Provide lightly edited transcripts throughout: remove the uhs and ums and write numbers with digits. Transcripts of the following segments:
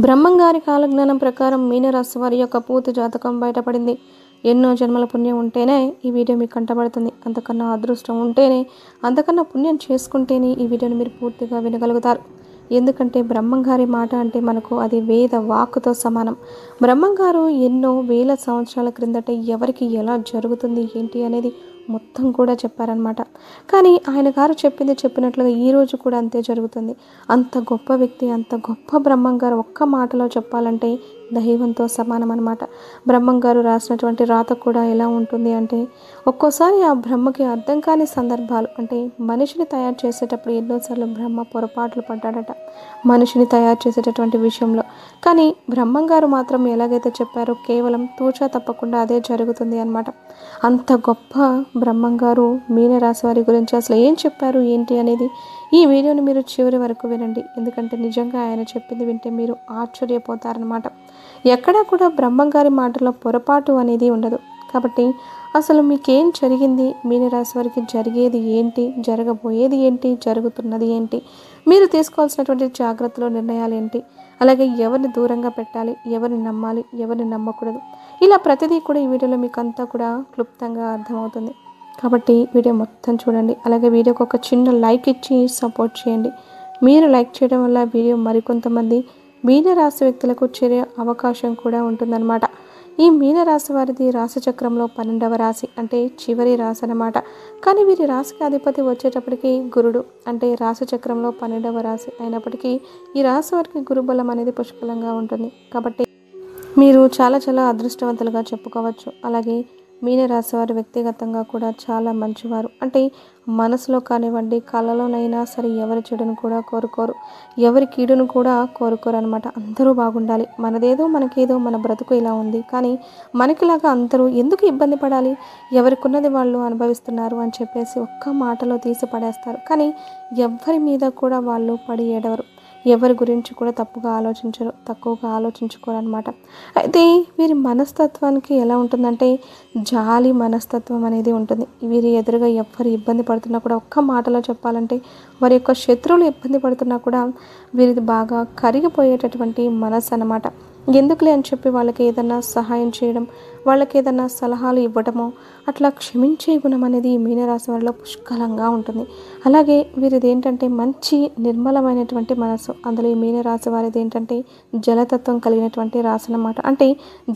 బ్రహ్మంగారి కాలజ్ఞానం ప్రకారం మీనరాశి వారి యొక్క పూర్తి జాతకం బయటపడింది. ఎన్నో జన్మల పుణ్యం ఉంటేనే ఈ వీడియో మీకు కంటపడుతుంది. అంతకన్నా అదృష్టం ఉంటేనే, అంతకన్నా పుణ్యం చేసుకుంటేనే ఈ వీడియోని మీరు పూర్తిగా వినగలుగుతారు. ఎందుకంటే బ్రహ్మంగారి మాట అంటే మనకు అది వేద వాక్కుతో సమానం. బ్రహ్మంగారు ఎన్నో వేల సంవత్సరాల క్రిందట ఎవరికి ఎలా జరుగుతుంది ఏంటి అనేది మొత్తం కూడా చెప్పారనమాట. కానీ ఆయన గారు చెప్పింది చెప్పినట్లుగా ఈరోజు కూడా అంతే జరుగుతుంది. అంత గొప్ప వ్యక్తి, అంత గొప్ప బ్రహ్మంగారు ఒక్క మాటలో చెప్పాలంటే దైవంతో సమానం అనమాట. బ్రహ్మంగారు రాసినటువంటి రాత కూడా ఎలా ఉంటుంది అంటే, ఒక్కోసారి ఆ బ్రహ్మకి అర్థం కాని సందర్భాలు, అంటే మనిషిని తయారు చేసేటప్పుడు ఎన్నోసార్లు బ్రహ్మ పొరపాట్లు పడ్డాడట మనిషిని తయారు చేసేటటువంటి విషయంలో. కానీ బ్రహ్మంగారు మాత్రం ఎలాగైతే చెప్పారో కేవలం తూచా తప్పకుండా అదే జరుగుతుంది అనమాట. అంత గొప్ప బ్రహ్మంగారు మీనరాశి వారి గురించి అసలు ఏం చెప్పారు ఏంటి అనేది ఈ వీడియోని మీరు చివరి వరకు వినండి. ఎందుకంటే నిజంగా ఆయన చెప్పింది వింటే మీరు ఆశ్చర్యపోతారనమాట. ఎక్కడా కూడా బ్రహ్మంగారి మాటలో పొరపాటు అనేది ఉండదు. కాబట్టి అసలు మీకేం జరిగింది, మీనరాశి వారికి జరిగేది ఏంటి, జరగబోయేది ఏంటి, జరుగుతున్నది ఏంటి, మీరు తీసుకోవాల్సినటువంటి జాగ్రత్తలు, నిర్ణయాలు ఏంటి, అలాగే ఎవరిని దూరంగా పెట్టాలి, ఎవరిని నమ్మాలి, ఎవరిని నమ్మకూడదు, ఇలా ప్రతిదీ కూడా ఈ వీడియోలో మీకు అంతా కూడా క్లుప్తంగా అర్థమవుతుంది. కాబట్టి వీడియో మొత్తం చూడండి. అలాగే వీడియోకి ఒక చిన్న లైక్ ఇచ్చి సపోర్ట్ చేయండి. మీరు లైక్ చేయడం వల్ల వీడియో మరికొంతమంది మీనరాశి వ్యక్తులకు చేరే అవకాశం కూడా ఉంటుందన్నమాట. ఈ మీనరాశి వారిది రాశి చక్రంలో 12వ రాశి, అంటే చివరి రాశి అన్నమాట. కానీ వీరి రాశికి అధిపతి వచ్చేటప్పటికి గురుడు, అంటే రాశి చక్రంలో 12వ రాశి అయినప్పటికీ ఈ రాశి వారికి గురుబలం అనేది పుష్కలంగా ఉంటుంది. కాబట్టి మీరు చాలా చాలా అదృష్టవంతులుగా చెప్పుకోవచ్చు. అలాగే మీనరాశి వారు వ్యక్తిగతంగా కూడా చాలా మంచివారు. అంటే మనసులో కానివ్వండి, కళలోనైనా సరే ఎవరి చెడును కూడా కోరుకోరు, ఎవరి కీడును కూడా కోరుకోరు అనమాట. అందరూ బాగుండాలి, మనదేదో మనకేదో, మన బ్రతుకు ఇలా ఉంది, కానీ మనకిలాగా అందరూ ఎందుకు ఇబ్బంది పడాలి, ఎవరికున్నది వాళ్ళు అనుభవిస్తున్నారు అని చెప్పేసి ఒక్క మాటలో తీసి పడేస్తారు. కానీ ఎవరి మీద కూడా వాళ్ళు పడి ఏడవరు, ఎవరి గురించి కూడా తప్పుగా ఆలోచించరు, తక్కువగా ఆలోచించుకోరు అనమాట. అయితే వీరి మనస్తత్వానికి ఎలా ఉంటుందంటే జాలి మనస్తత్వం అనేది ఉంటుంది. వీరి ఎదురుగా ఎవరు ఇబ్బంది పడుతున్నా కూడా ఒక్క మాటలో చెప్పాలంటే వారి యొక్క శత్రువులు ఇబ్బంది పడుతున్నా కూడా వీరిది బాగా కరిగిపోయేటటువంటి మనసు అన్నమాట. ఎందుకులే అని చెప్పి వాళ్ళకి ఏదన్నా సహాయం చేయడం, వాళ్ళకి ఏదన్నా సలహాలు ఇవ్వడమో, అట్లా క్షమించే గుణం అనేది ఈ మీనరాశి వారిలో పుష్కలంగా ఉంటుంది. అలాగే వీరిది ఏంటంటే మంచి నిర్మలమైనటువంటి మనసు. అందులో ఈ మీనరాశి వారిది ఏంటంటే జలతత్వం కలిగినటువంటి రాశి అన్నమాట. అంటే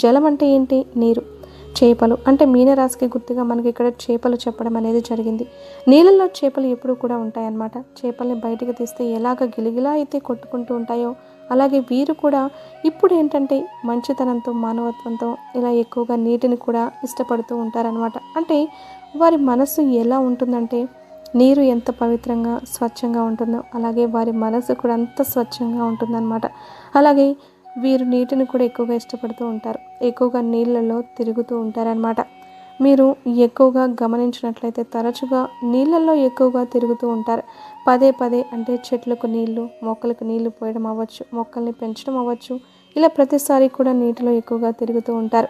జలం అంటే ఏంటి, నీరు, చేపలు, అంటే మీనరాశికి గుర్తుగా మనకి ఇక్కడ చేపలు చెప్పడం అనేది జరిగింది. నీళ్ళల్లో చేపలు ఎప్పుడు కూడా ఉంటాయన్నమాట. చేపల్ని బయటికి తీస్తే ఎలాగ గిలిగిలా అయితే కొట్టుకుంటూ ఉంటాయో అలాగే వీరు కూడా ఇప్పుడు ఏంటంటే మంచితనంతో, మానవత్వంతో ఇలా ఎక్కువగా నీటిని కూడా ఇష్టపడుతూ ఉంటారనమాట. అంటే వారి మనసు ఎలా ఉంటుందంటే నీరు ఎంత పవిత్రంగా స్వచ్ఛంగా ఉంటుందో అలాగే వారి మనసు కూడా అంత స్వచ్ఛంగా ఉంటుందన్నమాట. అలాగే వీరు నీటిని కూడా ఎక్కువగా ఇష్టపడుతూ ఉంటారు, ఎక్కువగా నీళ్ళలో తిరుగుతూ ఉంటారనమాట. మీరు ఎక్కువగా గమనించినట్లయితే తరచుగా నీళ్ళల్లో ఎక్కువగా తిరుగుతూ ఉంటారు. పదే పదే, అంటే చెట్లకు నీళ్లు, మొక్కలకు నీళ్లు పోయడం అవ్వచ్చు, మొక్కల్ని పెంచడం అవ్వచ్చు, ఇలా ప్రతిసారి కూడా నీటిలో ఎక్కువగా తిరుగుతూ ఉంటారు.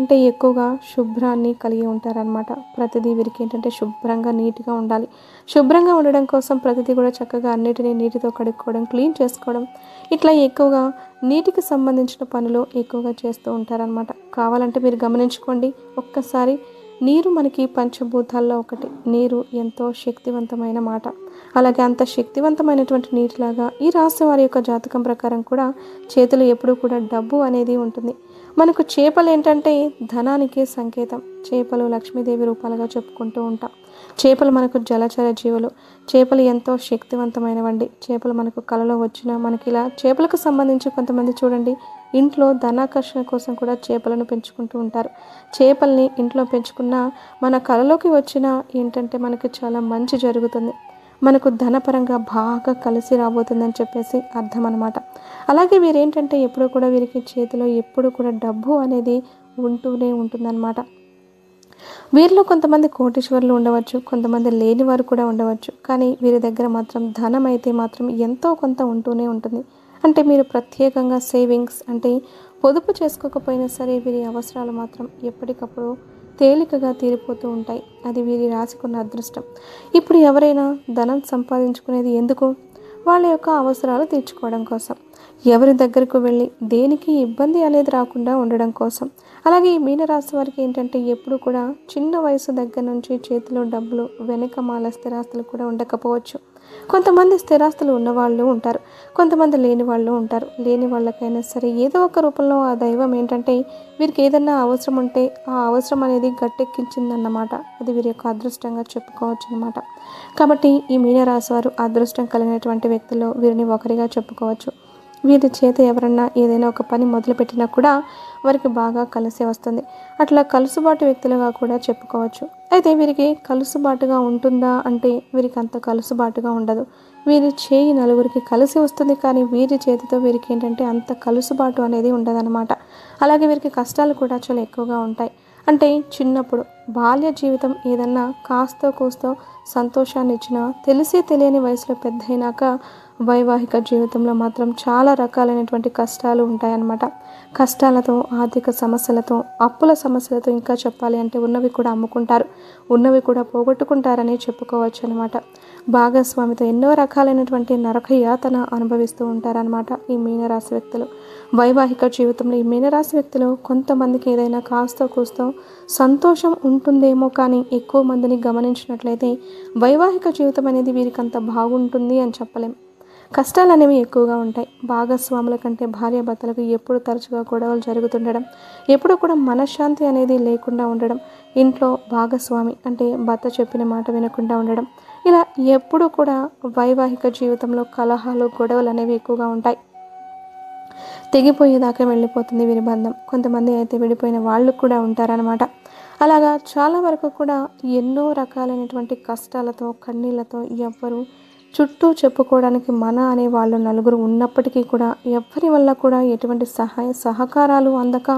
అంటే ఎక్కువగా శుభ్రాన్ని కలిగి ఉంటారనమాట. ప్రతిదీ వీరికి ఏంటంటే శుభ్రంగా నీట్గా ఉండాలి. శుభ్రంగా ఉండడం కోసం ప్రతిదీ కూడా చక్కగా అన్నిటినీ నీటితో కడుక్కోవడం, క్లీన్ చేసుకోవడం, ఇట్లా ఎక్కువగా నీటికి సంబంధించిన పనులు ఎక్కువగా చేస్తూ ఉంటారనమాట. కావాలంటే మీరు గమనించుకోండి ఒక్కసారి. నీరు మనకి పంచభూతాల్లో ఒకటి. నీరు ఎంతో శక్తివంతమైన మాట. అలాగే అంత శక్తివంతమైనటువంటి నీటిలాగా ఈ రాశి వారి యొక్క జాతకం ప్రకారం కూడా చేతులు ఎప్పుడూ కూడా డబ్బు అనేది ఉంటుంది. మనకు చేపలు ఏంటంటే ధనానికి సంకేతం. చేపలు లక్ష్మీదేవి రూపాలుగా చెప్పుకుంటూ ఉంటాం. చేపలు మనకు జలచర జీవులు. చేపలు ఎంతో శక్తివంతమైనవండి. చేపలు మనకు కలలో వచ్చినా మనకి ఇలా చేపలకు సంబంధించి కొంతమంది చూడండి ఇంట్లో ధనాకర్షణ కోసం కూడా చేపలను పెంచుకుంటూ ఉంటారు. చేపల్ని ఇంట్లో పెంచుకున్న మన కలలోకి వచ్చినా ఏంటంటే మనకి చాలా మంచి జరుగుతుంది, మనకు ధనపరంగా బాగా కలిసి రాబోతుందని చెప్పేసి అర్థం అనమాట. అలాగే వీరేంటంటే ఎప్పుడూ కూడా వీరికి చేతిలో ఎప్పుడు కూడా డబ్బు అనేది ఉంటూనే ఉంటుందన్నమాట. వీరిలో కొంతమంది కోటీశ్వరులు ఉండవచ్చు, కొంతమంది లేని వారు కూడా ఉండవచ్చు. కానీ వీరి దగ్గర మాత్రం ధనం అయితే మాత్రం ఎంతో కొంత ఉంటూనే ఉంటుంది. అంటే మీరు ప్రత్యేకంగా సేవింగ్స్, అంటే పొదుపు చేసుకోకపోయినా సరే వీరి అవసరాలు మాత్రం ఎప్పటికప్పుడు తేలికగా తీరిపోతూ ఉంటాయి. అది వీరి రాశికున్న అదృష్టం. ఇప్పుడు ఎవరైనా ధనం సంపాదించుకునేది ఎందుకు? వాళ్ళ యొక్క అవసరాలు తీర్చుకోవడం కోసం. ఎవరి దగ్గరకు వెళ్ళి దేనికి ఇబ్బంది అనేది రాకుండా ఉండడం కోసం. అలాగే ఈ మీనరాశి వారికి ఏంటంటే ఎప్పుడు కూడా చిన్న వయసు దగ్గర నుంచి చేతిలో డబ్బులు వెనకమాల స్థిరాస్తులు కూడా ఉండకపోవచ్చు. కొంతమంది స్థిరాస్తులు ఉన్నవాళ్ళు ఉంటారు, కొంతమంది లేని వాళ్ళు ఉంటారు. లేని వాళ్ళకైనా సరే ఏదో ఒక రూపంలో ఆ దైవం ఏంటంటే వీరికి ఏదన్నా అవసరం ఉంటే ఆ అవసరం అనేది గట్టెక్కించిందన్నమాట. అది వీరి యొక్క అదృష్టంగా చెప్పుకోవచ్చు అనమాట. కాబట్టి ఈ మీనరాశి వారు అదృష్టం కలిగినటువంటి వ్యక్తుల్లో వీరిని ఒకరిగా చెప్పుకోవచ్చు. వీరి చేత ఎవరన్నా ఏదైనా ఒక పని మొదలుపెట్టినా కూడా వారికి బాగా కలిసి వస్తుంది. అట్లా కలుసుబాటు వ్యక్తులుగా కూడా చెప్పుకోవచ్చు. అయితే వీరికి కలుసుబాటుగా ఉంటుందా అంటే వీరికి అంత కలుసుబాటుగా ఉండదు. వీరి చేయి నలుగురికి కలిసి వస్తుంది, కానీ వీరి చేతితో వీరికి ఏంటంటే అంత కలుసుబాటు అనేది ఉండదన్నమాట. అలాగే వీరికి కష్టాలు కూడా చాలా ఎక్కువగా ఉంటాయి. అంటే చిన్నప్పుడు బాల్య జీవితం ఏదన్నా కాస్తో కూస్తో సంతోషాన్ని ఇచ్చినా తెలిసి తెలియని వయసులో పెద్ద అయినాక వైవాహిక జీవితంలో మాత్రం చాలా రకాలైనటువంటి కష్టాలు ఉంటాయన్నమాట. కష్టాలతో, ఆర్థిక సమస్యలతో, అప్పుల సమస్యలతో, ఇంకా చెప్పాలి అంటే ఉన్నవి కూడా అమ్ముకుంటారు, ఉన్నవి కూడా పోగొట్టుకుంటారని చెప్పుకోవచ్చు అనమాట. భాగస్వామితో ఎన్నో రకాలైనటువంటి నరక యాతన అనుభవిస్తూ ఉంటారనమాట ఈ మీనరాశి వ్యక్తులు. వైవాహిక జీవితంలో ఈ మీనరాశి వ్యక్తులు కొంతమందికి ఏదైనా కాస్తో కూస్తో సంతోషం ఉంటుందేమో, కానీ ఎక్కువ మందిని గమనించినట్లయితే వైవాహిక జీవితం అనేది వీరికి అంత బాగుంటుంది అని చెప్పలేం. కష్టాలు అనేవి ఎక్కువగా ఉంటాయి. భాగస్వాముల కంటే భార్యాభర్తలకు ఎప్పుడు తరచుగా గొడవలు జరుగుతుండడం, ఎప్పుడు కూడా మనశ్శాంతి అనేది లేకుండా ఉండడం, ఇంట్లో భాగస్వామి అంటే భర్త చెప్పిన మాట వినకుండా ఉండడం, ఇలా ఎప్పుడు కూడా వైవాహిక జీవితంలో కలహాలు, గొడవలు అనేవి ఎక్కువగా ఉంటాయి. తెగిపోయేదాకా వెళ్ళిపోతుంది వీరి బంధం. కొంతమంది అయితే విడిపోయిన వాళ్ళు కూడా ఉంటారనమాట. అలాగా చాలా వరకు కూడా ఎన్నో రకాలైనటువంటి కష్టాలతో, కన్నీళ్లతో ఎవ్వరు చుట్టూ చెప్పుకోవడానికి మన అనే వాళ్ళు నలుగురు ఉన్నప్పటికీ కూడా ఎవ్వరి వల్ల కూడా ఎటువంటి సహకారాలు అందక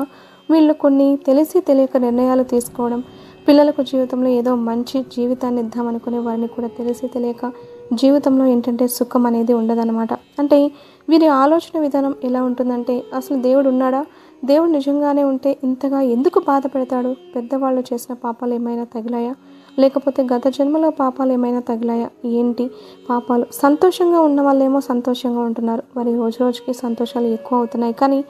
వీళ్ళు కొన్ని తెలిసి తెలియక నిర్ణయాలు తీసుకోవడం, పిల్లలకు జీవితంలో ఏదో మంచి జీవితాన్ని ఇద్దామనుకునే వారిని కూడా తెలిసి తెలియక జీవితంలో ఏంటంటే సుఖం అనేది ఉండదన్నమాట. అంటే వీరి ఆలోచన విధానం ఎలా ఉంటుందంటే అసలు దేవుడు ఉన్నాడా, దేవుడు నిజంగానే ఉంటే ఇంతగా ఎందుకు బాధ పెడతాడు, పెద్దవాళ్ళు చేసిన పాపాలు ఏమైనా తగిలాయా, లేకపోతే గత జన్మలో పాపాలు ఏమైనా తగిలాయా, ఏంటి పాపాలు. సంతోషంగా ఉన్న వాళ్ళేమో సంతోషంగా ఉంటున్నారు, మరి రోజు రోజుకి సంతోషాలు ఎక్కువ అవుతున్నాయి, కానీ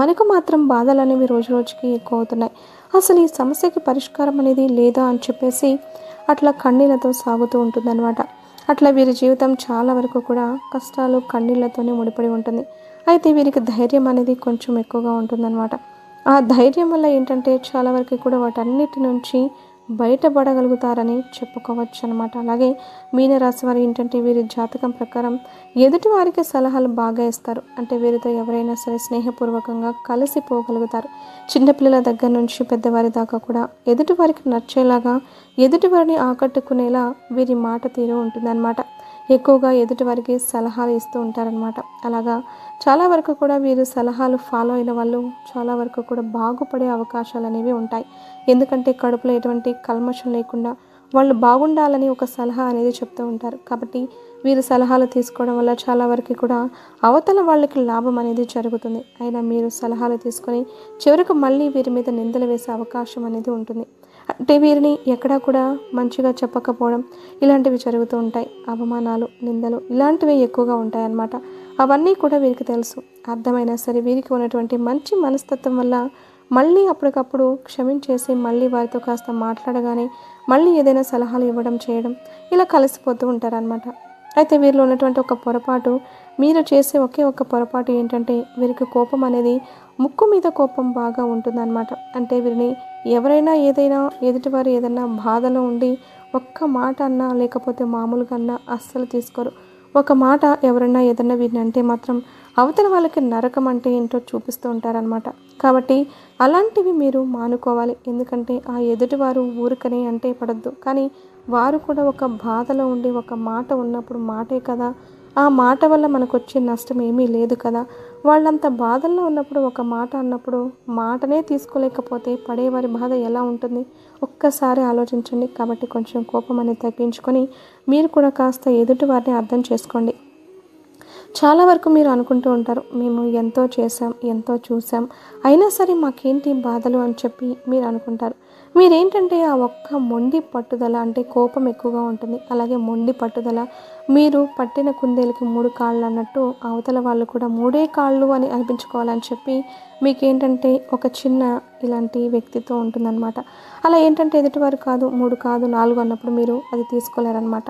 మనకు మాత్రం బాధలు అనేవి రోజు రోజుకి ఎక్కువ అవుతున్నాయి. అసలు ఈ సమస్యకి పరిష్కారం అనేది లేదా అని చెప్పేసి అట్లా కన్నీళ్లతో సాగుతూ ఉంటుందన్నమాట. అట్లా వీరి జీవితం చాలా వరకు కూడా కష్టాలు, కన్నీళ్లతోనే ముడిపడి ఉంటుంది. అయితే వీరికి ధైర్యం అనేది కొంచెం ఎక్కువగా ఉంటుందన్నమాట. ఆ ధైర్యం వల్ల ఏంటంటే చాలా వరకు కూడా వాటన్నిటి నుంచి బయటపడగలుగుతారని చెప్పుకోవచ్చు అనమాట. అలాగే మీనరాశి వారు ఏంటంటే వీరి జాతకం ప్రకారం ఎదుటి వారికి సలహాలు బాగా ఇస్తారు. అంటే వీరితో ఎవరైనా సరే స్నేహపూర్వకంగా కలిసిపోగలుగుతారు. చిన్నపిల్లల దగ్గర నుంచి పెద్దవారి దాకా కూడా ఎదుటి వారికి నచ్చేలాగా, ఎదుటి వారిని ఆకట్టుకునేలా వీరి మాట తీరు ఉంటుందన్నమాట. ఎక్కువగా ఎదుటి వారికి సలహాలు ఇస్తూ ఉంటారనమాట. అలాగా చాలా వరకు కూడా వీరు సలహాలు ఫాలో అయిన వాళ్ళు చాలా వరకు కూడా బాగుపడే అవకాశాలు అనేవి ఉంటాయి. ఎందుకంటే కడుపులో ఎటువంటి కల్మషం లేకుండా వాళ్ళు బాగుండాలని ఒక సలహా అనేది చెప్తూ ఉంటారు. కాబట్టి వీరు సలహాలు తీసుకోవడం వల్ల చాలా వరకు కూడా అవతల వాళ్ళకి లాభం అనేది జరుగుతుంది. అయినా మీరు సలహాలు తీసుకొని చివరికి మళ్ళీ వీరి మీద నిందలు వేసే అవకాశం అనేది ఉంటుంది. అంటే వీరిని ఎక్కడా కూడా మంచిగా చెప్పకపోవడం ఇలాంటివి జరుగుతూ ఉంటాయి. అవమానాలు, నిందలు ఇలాంటివి ఎక్కువగా ఉంటాయి అన్నమాట. అవన్నీ కూడా వీరికి తెలుసు. అర్థమైనా సరే వీరికి ఉన్నటువంటి మంచి మనస్తత్వం వల్ల మళ్ళీ అప్పటికప్పుడు క్షమించేసి మళ్ళీ వారితో కాస్త మాట్లాడగానే మళ్ళీ ఏదైనా సలహాలు ఇవ్వడం, చేయడం ఇలా కలిసిపోతూ ఉంటారనమాట. అయితే వీరిలో ఉన్నటువంటి ఒక పొరపాటు, మీరు చేసే ఒకే ఒక పొరపాటు ఏంటంటే వీరికి కోపం అనేది ముక్కు మీద కోపం బాగా ఉంటుందన్నమాట. అంటే వీరిని ఎవరైనా ఏదైనా ఎదుటివారు ఏదైనా బాధలో ఉండి ఒక్క మాట అన్నా లేకపోతే మామూలుగా అన్నా అస్సలు తీసుకోరు. ఒక మాట ఎవరైనా ఏదన్నా వీరిని అంటే మాత్రం అవతల వాళ్ళకి నరకం అంటే ఏంటో చూపిస్తూ ఉంటారనమాట. కాబట్టి అలాంటివి మీరు మానుకోవాలి. ఎందుకంటే ఆ ఎదుటివారు ఊరికనే అంటే పడద్దు, కానీ వారు కూడా ఒక బాధలో ఉండి ఒక మాట ఉన్నప్పుడు మాటే కదా, ఆ మాట వల్ల మనకు వచ్చే నష్టం ఏమీ లేదు కదా, వాళ్ళంత బాధల్లో ఉన్నప్పుడు ఒక మాట అన్నప్పుడు మాటనే తీసుకోలేకపోతే పడేవారి బాధ ఎలా ఉంటుంది ఒక్కసారి ఆలోచించండి. కాబట్టి కొంచెం కోపం అనేది తగ్గించుకొని మీరు కూడా కాస్త ఎదుటి వారిని అర్థం చేసుకోండి. చాలా వరకు మీరు అనుకుంటూ ఉంటారు, మేము ఎంతో చేసాం, ఎంతో చూసాం, అయినా సరే మాకేంటి బాధలు అని చెప్పి మీరు అనుకుంటారు. మీరేంటంటే ఆ ఒక్క మొండి పట్టుదల అంటే కోపం ఎక్కువగా ఉంటుంది. అలాగే మొండి పట్టుదల మీరు పట్టిన కుందేలుకి 3 కాళ్ళు అన్నట్టు అవతల వాళ్ళు కూడా 3 కాళ్ళు అని అనిపించుకోవాలని చెప్పి మీకేంటంటే ఒక చిన్న ఇలాంటి వ్యక్తిత్వం ఉంటుందన్నమాట. అలా ఏంటంటే ఎదుటివారు కాదు 3 కాదు 4 అన్నప్పుడు మీరు అది తీసుకోలేరనమాట.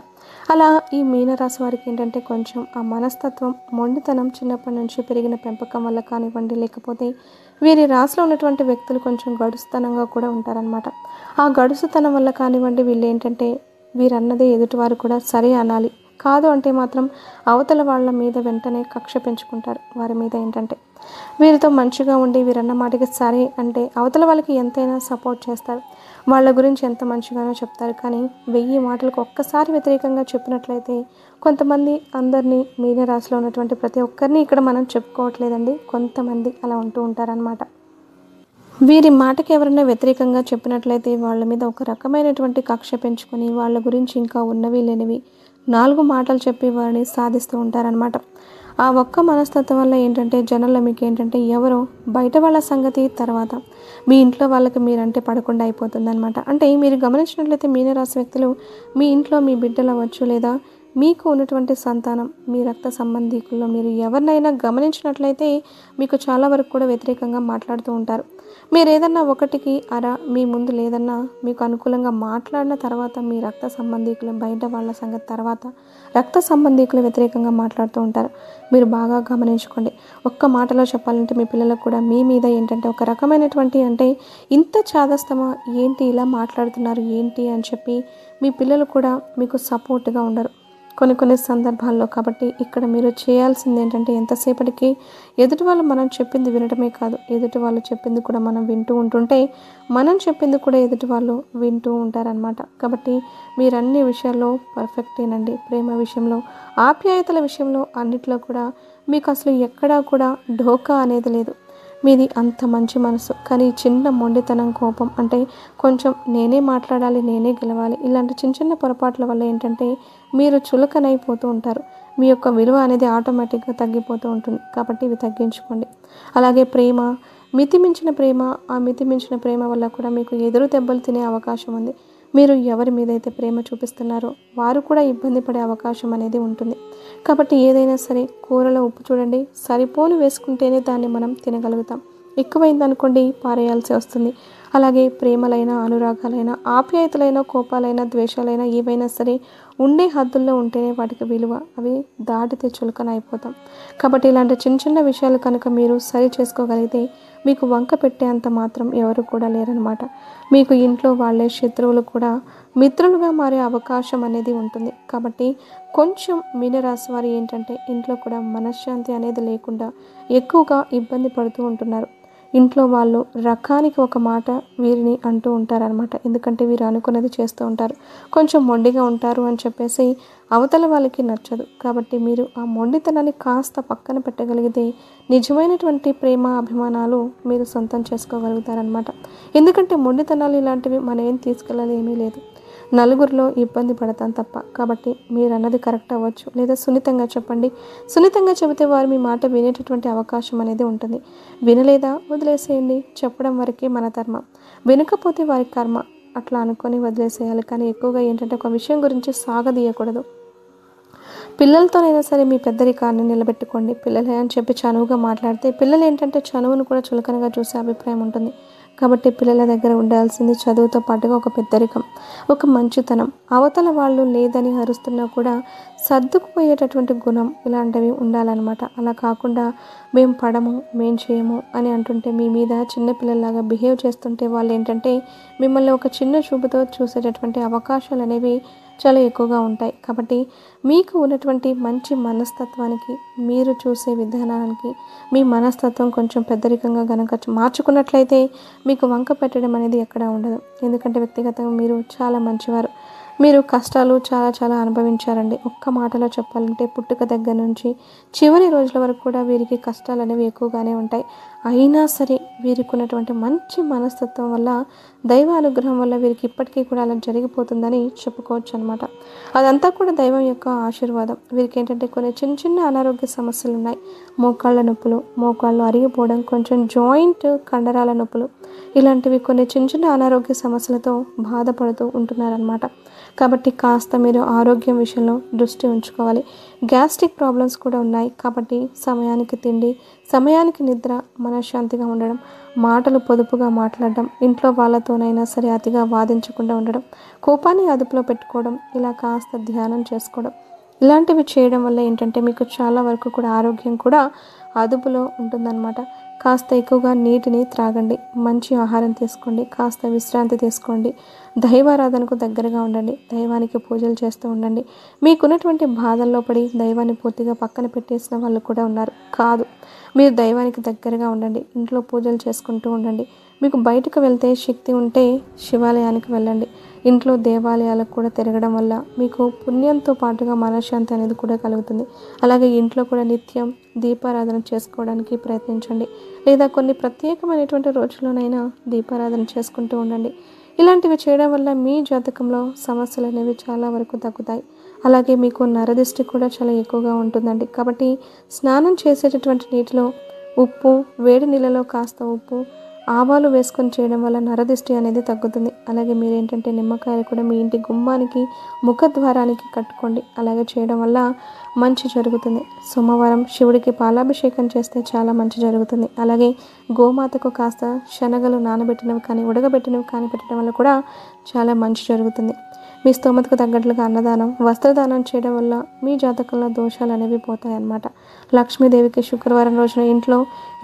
అలా ఈ మీనరాశి వారికి ఏంటంటే కొంచెం ఆ మనస్తత్వం మొండితనం చిన్నప్పటి నుంచి పెరిగిన పెంపకం వల్ల కానివ్వండి, లేకపోతే వీరి రాశిలో ఉన్నటువంటి వ్యక్తులు కొంచెం గడుసుతనంగా కూడా ఉంటారనమాట. ఆ గడుసుతనం వల్ల కానివ్వండి వీళ్ళు ఏంటంటే వీరన్నదే ఎదుటివారు కూడా సరే అనాలి, కాదు అంటే మాత్రం అవతల వాళ్ళ మీద వెంటనే కక్ష పెంచుకుంటారు. వారి మీద ఏంటంటే వీరితో మంచిగా ఉండి వీరన్న మాటకి సరే అంటే అవతల వాళ్ళకి ఎంతైనా సపోర్ట్ చేస్తారు. వాళ్ళ గురించి ఎంత మంచిగానో చెప్తారు. కానీ 1000 మాటలకు ఒక్కసారి వ్యతిరేకంగా చెప్పినట్లయితే కొంతమంది అందరినీ మీనరాశిలో ఉన్నటువంటి ప్రతి ఒక్కరిని ఇక్కడ మనం చెప్పుకోవట్లేదండి, కొంతమంది అలా ఉంటూ ఉంటారనమాట. వీరి మాటకి ఎవరైనా వ్యతిరేకంగా చెప్పినట్లయితే వాళ్ళ మీద ఒక రకమైనటువంటి కక్ష పెంచుకొని వాళ్ళ గురించి ఇంకా ఉన్నవి లేనివి 4 మాటలు చెప్పి వారిని సాధిస్తూ ఉంటారనమాట. ఆ ఒక్క మనస్తత్వం వల్ల ఏంటంటే జనంలో మీకు ఏంటంటే ఎవరో బయట వాళ్ళ సంగతి తర్వాత మీ ఇంట్లో వాళ్ళకి మీరంటే పడకుండా అయిపోతుందన్నమాట. అంటే మీరు గమనించినట్లయితే మీనరాశి వ్యక్తులు మీ ఇంట్లో మీ బిడ్డలు అవ్వచ్చు, లేదా మీకు ఉన్నటువంటి సంతానం మీ రక్త సంబంధీకుల్లో మీరు ఎవరినైనా గమనించినట్లయితే మీకు చాలా వరకు కూడా వ్యతిరేకంగా మాట్లాడుతూ ఉంటారు. మీరు ఏదన్నా ఒకటికి మీ ముందు లేదన్నా మీకు అనుకూలంగా మాట్లాడిన తర్వాత మీ రక్త సంబంధీకులు బయట వాళ్ళ సంగతి తర్వాత రక్త సంబంధీకులు వ్యతిరేకంగా మాట్లాడుతూ ఉంటారు. మీరు బాగా గమనించుకోండి. ఒక్క మాటలో చెప్పాలంటే మీ పిల్లలకు కూడా మీ మీద ఏంటంటే ఒక రకమైనటువంటి అంటే ఇంత చాదస్తమా ఏంటి, ఇలా మాట్లాడుతున్నారు ఏంటి అని చెప్పి మీ పిల్లలు కూడా మీకు సపోర్ట్గా ఉండరు కొన్ని సందర్భాల్లో. కాబట్టి ఇక్కడ మీరు చేయాల్సింది ఏంటంటే ఎంతసేపటికి ఎదుటి వాళ్ళు మనం చెప్పింది వినటమే కాదు, ఎదుటి వాళ్ళు చెప్పింది కూడా మనం వింటూ ఉంటుంటే మనం చెప్పింది కూడా ఎదుటి వాళ్ళు వింటూ ఉంటారనమాట. కాబట్టి మీరు అన్ని విషయాల్లో పర్ఫెక్టేనండి. ప్రేమ విషయంలో, ఆప్యాయతల విషయంలో అన్నిట్లో కూడా మీకు అసలు ఎక్కడా కూడా ఢోకా అనేది లేదు. మీది అంత మంచి మనసు. కానీ చిన్న మొండితనం, కోపం అంటే కొంచెం నేనే మాట్లాడాలి, నేనే గెలవాలి, ఇలాంటి చిన్న పొరపాట్ల వల్ల ఏంటంటే మీరు చులకనైపోతూ ఉంటారు. మీ యొక్క విలువ అనేది ఆటోమేటిక్గా తగ్గిపోతూ ఉంటుంది. కాబట్టి ఇవి తగ్గించుకోండి. అలాగే ప్రేమ, మితిమించిన ప్రేమ, ఆ మితిమించిన ప్రేమ వల్ల కూడా మీకు ఎదురు దెబ్బలు తినే అవకాశం ఉంది. మీరు ఎవరి మీదైతే ప్రేమ చూపిస్తున్నారో వారు కూడా ఇబ్బంది పడే అవకాశం అనేది ఉంటుంది. కాబట్టి ఏదైనా సరే కూరలో ఉప్పు చూడండి, సరిపోని వేసుకుంటేనే దాన్ని మనం తినగలుగుతాం. ఎక్కువైందనుకోండి పారేయాల్సి వస్తుంది. అలాగే ప్రేమలైనా, అనురాగాలైనా, ఆప్యాయతలైనా, కోపాలైనా, ద్వేషాలైనా ఏవైనా సరే ఉండే హద్దుల్లో ఉంటేనే వాటికి విలువ. అవి దాటితే చులకన అయిపోతాం. కాబట్టి ఇలాంటి చిన్న విషయాలు కనుక మీరు సరి చేసుకోగలిగితే మీకు వంక పెట్టే అంత మాత్రం ఎవరు కూడా లేరనమాట. మీకు ఇంట్లో వాళ్ళే శత్రువులు కూడా మిత్రులుగా మారే అవకాశం అనేది ఉంటుంది. కాబట్టి కొంచెం మీనరాశి వారు ఏంటంటే ఇంట్లో కూడా మనశ్శాంతి అనేది లేకుండా ఎక్కువగా ఇబ్బంది పడుతూ ఉంటున్నారు. ఇంట్లో వాళ్ళు రకానికి ఒక మాట వీరిని అంటూ ఉంటారనమాట. ఎందుకంటే వీరు అనుకున్నది చేస్తూ ఉంటారు, కొంచెం మొండిగా ఉంటారు అని చెప్పేసి అవతల వాళ్ళకి నచ్చదు. కాబట్టి మీరు ఆ మొండితనాన్ని కాస్త పక్కన పెట్టగలిగితే నిజమైనటువంటి ప్రేమ, అభిమానాలు మీరు సొంతం చేసుకోగలుగుతారనమాట. ఎందుకంటే మొండితనాలు ఇలాంటివి మనం ఏం తీసుకెళ్ళాలి లేదు, నలుగురిలో ఇబ్బంది పడతాం తప్ప. కాబట్టి మీరు అన్నది కరెక్ట్ అవ్వచ్చు, లేదా సున్నితంగా చెప్పండి. సున్నితంగా చెబితే వారు మీ మాట వినేటటువంటి అవకాశం అనేది ఉంటుంది. వినలేదా వదిలేసేయండి, చెప్పడం వరకే మన ధర్మం, వినకపోతే వారి కర్మ, అట్లా అనుకొని వదిలేసేయాలి. కానీ ఎక్కువగా ఏంటంటే ఒక విషయం గురించి సాగదీయకూడదు. పిల్లలతోనైనా సరే మీ పెద్దరికాన్ని నిలబెట్టుకోండి. పిల్లలే అని చెప్పి చనువుగా మాట్లాడితే పిల్లలు ఏంటంటే చనువును కూడా చులకనగా చూసే అభిప్రాయం ఉంటుంది. కాబట్టి పిల్లల దగ్గర ఉండాల్సింది చదువుతో పాటుగా ఒక పెద్దరికం, ఒక మంచితనం, అవతల వాళ్ళు లేదని అరుస్తున్నా కూడా సర్దుకుపోయేటటువంటి గుణం, ఇలాంటివి ఉండాలన్నమాట. అలా కాకుండా మేము పడము, మేము చేయము అని అంటుంటే మీ మీద చిన్నపిల్లలాగా బిహేవ్ చేస్తుంటే వాళ్ళు ఏంటంటే మిమ్మల్ని ఒక చిన్న చూపుతో చూసేటటువంటి అవకాశాలు అనేవి చాలా ఎక్కువగా ఉంటాయి. కాబట్టి మీకు ఉన్నటువంటి మంచి మనస్తత్వానికి, మీరు చూసే విధానానికి మీ మనస్తత్వం కొంచెం పెద్దరికంగా గనక మార్చుకున్నట్లయితే మీకు వంక పెట్టడం అనేది ఎక్కడా ఉండదు. ఎందుకంటే వ్యక్తిగతంగా మీరు చాలా మంచివారు. మీరు కష్టాలు చాలా చాలా అనుభవించారండి. ఒక్క మాటలో చెప్పాలంటే పుట్టుక దగ్గర నుంచి చివరి రోజుల వరకు కూడా వీరికి కష్టాలు అనేవి ఎక్కువగానే ఉంటాయి. అయినా సరే వీరికి ఉన్నటువంటి మంచి మనస్తత్వం వల్ల, దైవ అనుగ్రహం వల్ల వీరికి ఇప్పటికీ కూడా అలా జరిగిపోతుందని చెప్పుకోవచ్చు అనమాట. అదంతా కూడా దైవం యొక్క ఆశీర్వాదం. వీరికి ఏంటంటే కొన్ని చిన్న చిన్న అనారోగ్య సమస్యలు ఉన్నాయి. మోకాళ్ళ నొప్పులు, మోకాళ్ళు అరిగిపోవడం, కొంచెం జాయింట్ కండరాల నొప్పులు, ఇలాంటివి కొన్ని చిన్న చిన్న అనారోగ్య సమస్యలతో బాధపడుతూ ఉంటున్నారనమాట. కాబట్టి కాస్త మీరు ఆరోగ్యం విషయంలో దృష్టి ఉంచుకోవాలి. గ్యాస్ట్రిక్ ప్రాబ్లమ్స్ కూడా ఉన్నాయి. కాబట్టి సమయానికి తిండి, సమయానికి నిద్ర, మనశ్శాంతిగా ఉండడం, మాటలు పొదుపుగా మాట్లాడడం, ఇంట్లో వాళ్ళతోనైనా సరే అతిగా వాదించకుండా ఉండడం, కోపాన్ని అదుపులో పెట్టుకోవడం, ఇలా కాస్త ధ్యానం చేసుకోవడం, ఇలాంటివి చేయడం వల్ల ఏంటంటే మీకు చాలా వరకు కూడా ఆరోగ్యం కూడా అదుపులో ఉంటుందన్నమాట. కాస్త ఎక్కువగా నీటిని త్రాగండి, మంచి ఆహారం తీసుకోండి, కాస్త విశ్రాంతి తీసుకోండి, దైవారాధనకు దగ్గరగా ఉండండి, దైవానికి పూజలు చేస్తూ ఉండండి. మీకున్నటువంటి బాధల్లో పడి దైవాన్ని పూర్తిగా పక్కన పెట్టేసిన వాళ్ళు కూడా ఉన్నారు. కాదు, మీరు దైవానికి దగ్గరగా ఉండండి, ఇంట్లో పూజలు చేసుకుంటూ ఉండండి. మీకు బయటకు వెళ్తే శక్తి ఉంటే శివాలయానికి వెళ్ళండి. ఇంట్లో దేవాలయాలకు కూడా తిరగడం వల్ల మీకు పుణ్యంతో పాటుగా మనశ్శాంతి అనేది కూడా కలుగుతుంది. అలాగే ఇంట్లో కూడా నిత్యం దీపారాధన చేసుకోవడానికి ప్రయత్నించండి, లేదా కొన్ని ప్రత్యేకమైనటువంటి రోజుల్లోనైనా దీపారాధన చేసుకుంటూ ఉండండి. ఇలాంటివి చేయడం వల్ల మీ జాతకంలో సమస్యలు అనేవి చాలా వరకు తగ్గుతాయి. అలాగే మీకు నరదిష్టి కూడా చాలా ఎక్కువగా ఉంటుందండి. కాబట్టి స్నానం చేసేటటువంటి నీటిలో ఉప్పు, వేడి నీళ్ళలో కాస్త ఉప్పు, ఆవాలు వేసుకొని చేయడం వల్ల నరదిష్టి అనేది తగ్గుతుంది. అలాగే మీరేంటంటే నిమ్మకాయలు కూడా మీ ఇంటి గుమ్మానికి, ముఖద్వారానికి కట్టుకోండి. అలాగే చేయడం వల్ల మంచి జరుగుతుంది. సోమవారం శివుడికి పాలాభిషేకం చేస్తే చాలా మంచి జరుగుతుంది. అలాగే గోమాతకు కాస్త శనగలు నానబెట్టినవి కానీ, ఉడకబెట్టినవి కానీ పెట్టడం వల్ల కూడా చాలా మంచి జరుగుతుంది. మీ స్తోమతకు తగ్గట్లుగా అన్నదానం, వస్త్రదానం చేయడం వల్ల మీ జాతకంలో దోషాలు అనేవి పోతాయి అన్నమాట. లక్ష్మీదేవికి శుక్రవారం రోజున ఇంట్లో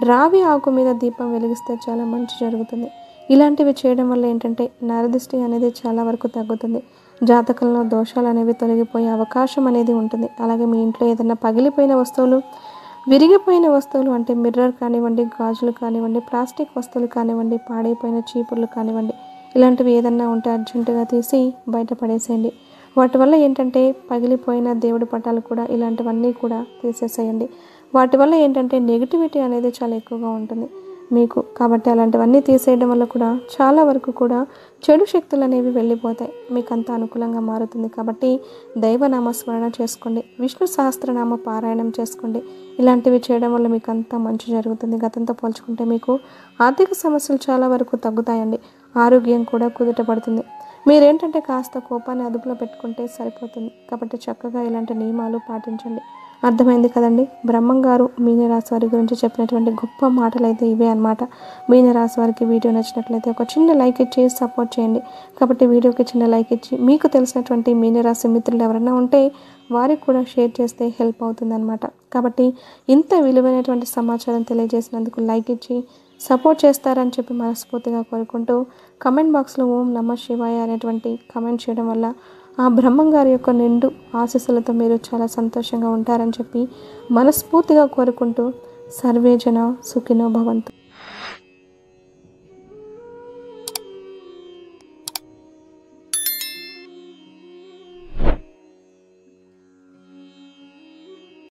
రావి ఆకు మీద దీపం వెలిగిస్తే చాలా మంచి జరుగుతుంది. ఇలాంటివి చేయడం వల్ల ఏంటంటే నరదిష్టి అనేది చాలా వరకు తగ్గుతుంది. జాతకంలో దోషాలు అనేవి తొలగిపోయే అవకాశం అనేది ఉంటుంది. అలాగే మీ ఇంట్లో ఏదైనా పగిలిపోయిన వస్తువులు, విరిగిపోయిన వస్తువులు అంటే మిర్రర్ కానివ్వండి, గాజులు కానివ్వండి, ప్లాస్టిక్ వస్తువులు కానివ్వండి, పాడైపోయిన చీపుర్లు కానివ్వండి, ఇలాంటివి ఏదన్నా ఉంటే అర్జెంటుగా తీసి బయట పడేసేయండి. వాటి వల్ల ఏంటంటే పగిలిపోయిన దేవుడి పటాలు కూడా, ఇలాంటివన్నీ కూడా తీసేసేయండి. వాటి వల్ల ఏంటంటే నెగిటివిటీ అనేది చాలా ఎక్కువగా ఉంటుంది మీకు. కాబట్టి అలాంటివన్నీ తీసేయడం వల్ల కూడా చాలా వరకు కూడా చెడు శక్తులు అనేవి వెళ్ళిపోతాయి, మీకు అంత అనుకూలంగా మారుతుంది. కాబట్టి దైవనామస్మరణ చేసుకోండి, విష్ణు సహస్రనామ పారాయణం చేసుకోండి. ఇలాంటివి చేయడం వల్ల మీకు అంతా మంచి జరుగుతుంది. గతంతో పోల్చుకుంటే మీకు ఆర్థిక సమస్యలు చాలా వరకు తగ్గుతాయండి. ఆరోగ్యం కూడా కుదుట పడుతుంది. మీరేంటంటే కాస్త కోపాన్ని అదుపులో పెట్టుకుంటే సరిపోతుంది. కాబట్టి చక్కగా ఇలాంటి నియమాలు పాటించండి. అర్థమైంది కదండి. బ్రహ్మంగారు మీనరాశి వారి గురించి చెప్పినటువంటి గొప్ప మాటలు అయితే ఇవే అనమాట. మీనరాశి వారికి వీడియో నచ్చినట్లయితే ఒక చిన్న లైక్ ఇచ్చి సపోర్ట్ చేయండి. కాబట్టి వీడియోకి చిన్న లైక్ ఇచ్చి మీకు తెలిసినటువంటి మీనరాశి మిత్రులు ఎవరైనా ఉంటే వారికి కూడా షేర్ చేస్తే హెల్ప్ అవుతుందన్నమాట. కాబట్టి ఇంత విలువైనటువంటి సమాచారం తెలియజేసినందుకు లైక్ ఇచ్చి సపోర్ట్ చేస్తారని చెప్పి మనస్ఫూర్తిగా కోరుకుంటూ, కమెంట్ బాక్స్లో ఓం నమః శివాయ అనేటువంటి కమెంట్ చేయడం వల్ల ఆ బ్రహ్మంగారి యొక్క నిండు ఆశీస్సులతో మీరు చాలా సంతోషంగా ఉంటారని చెప్పి మనస్ఫూర్తిగా కోరుకుంటూ, సర్వే జన సుఖినో భవంతు.